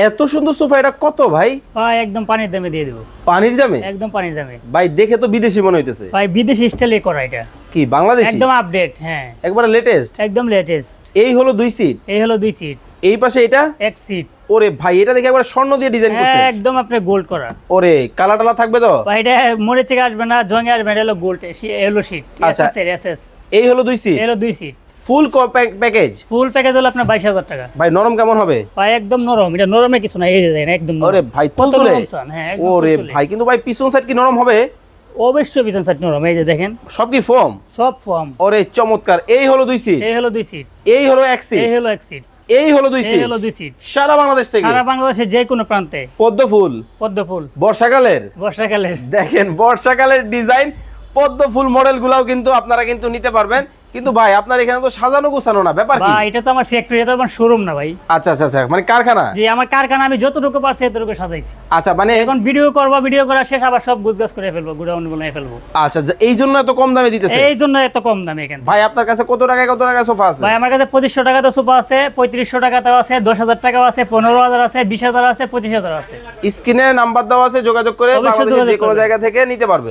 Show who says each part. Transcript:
Speaker 1: এত সুন্দর সোফা, এটা কত ভাই?
Speaker 2: ভাই একদম পানির দামে দিয়ে দেবো।
Speaker 1: পানির দামে?
Speaker 2: একদম পানির দামে
Speaker 1: ভাই দেখে তো বিদেশি মনে হইতেছে।
Speaker 2: ভাই বিদেশি স্টাইলে করা এটা।
Speaker 1: কি বাংলাদেশি?
Speaker 2: একদম আপডেট, হ্যাঁ
Speaker 1: একবারে লেটেস্ট।
Speaker 2: একদম লেটেস্ট।
Speaker 1: এই হলো 2 সিট,
Speaker 2: এই হলো 2 সিট,
Speaker 1: এই পাশে এটা
Speaker 2: 1 সিট।
Speaker 1: ওরে ভাই এটা দেখে একবার স্বর্ণ দিয়ে ডিজাইন করছে।
Speaker 2: একদম আপনি গোল্ড করা।
Speaker 1: ওরে কালা টালা থাকবে তো?
Speaker 2: ভাই এটা মরে থেকে আসবে না, জঙ্গে আসবে না, এটা হলো গোল্ড, এলো শীট।
Speaker 1: আচ্ছা।
Speaker 2: এসএস।
Speaker 1: এই হলো 2 সিট,
Speaker 2: এলো 2 seat.
Speaker 1: Full package.
Speaker 2: Full package হলো আপনার 22,000 টাকা।
Speaker 1: ভাই নরম কেমন হবে?
Speaker 2: ভাই একদম নরম, এটা নরমে কিছু না, এই যে দেখেন একদম নরম।
Speaker 1: ওরে ভাই
Speaker 2: কত
Speaker 1: তুলতুলে।
Speaker 2: নরম চান, হ্যাঁ একদম
Speaker 1: ওরে
Speaker 2: তুলতুলে।
Speaker 1: ভাই কিন্তু ভাই পিছন সাইড কি নরম হবে?
Speaker 2: অবশ্যই পিছন সাইড নরম, এই যে দেখেন
Speaker 1: সব কি ফোম?
Speaker 2: সব ফর্ম।
Speaker 1: ওরে চমৎকার। এই হলো 2 সিট,
Speaker 2: এই হলো 2 সিট,
Speaker 1: এই হলো 1 সিট,
Speaker 2: এই হলো 1 সিট,
Speaker 1: এই হলো 2
Speaker 2: এই
Speaker 1: সিট।
Speaker 2: হলো 2 সিট।
Speaker 1: সারা বাংলাদেশ থেকে
Speaker 2: সারা বাংলাদেশের যে কোনো প্রান্তে।
Speaker 1: পদ্ম ফুল,
Speaker 2: পদ্ম ফুল
Speaker 1: বর্ষাকালের।
Speaker 2: বর্ষাকালের।
Speaker 1: দেখেন বর্ষাকালের ডিজাইন, পদ্ম ফুল মডেল গুলাও কিন্তু আপনারা কিন্তু নিতে পারবেন। কিন্তু ভাই আপনার এখানে তো সাজানো গোছানো না, ব্যাপার কি?
Speaker 2: ভাই এটা তো আমার ফ্যাক্টরি, এটা তো আমার শোরুম না ভাই।
Speaker 1: আচ্ছা আচ্ছা আচ্ছা, মানে কারখানা।
Speaker 2: যে আমার কারখানা, আমি যতটুকু পারছি এতটুকু সাজাইছি।
Speaker 1: আচ্ছা মানে
Speaker 2: এখন ভিডিও করব, ভিডিও করা শেষ আবার সব গুজগাছ করে ফেলবো, গুডাউন বানিয়ে ফেলবো।
Speaker 1: আচ্ছা এই জন্য এত কম দামে দিতেছে।
Speaker 2: এই জন্য এত কম দামে এখানে।
Speaker 1: ভাই আপনার কাছে কত টাকা সোফা আছে?
Speaker 2: ভাই আমার কাছে 2500 টাকাতে সোফা আছে, 3500 টাকাতেও আছে, 10,000 টাকাও আছে, 15,000 আছে, 20,000 আছে, 25,000 আছে।
Speaker 1: স্ক্রিনে নাম্বার দেওয়া আছে, যোগাযোগ করে
Speaker 2: অবশ্যই
Speaker 1: বাংলাদেশের যে
Speaker 2: যোগাযোগ
Speaker 1: কোনো
Speaker 2: করবেন।
Speaker 1: জায়গা থেকে নিতে পারবে।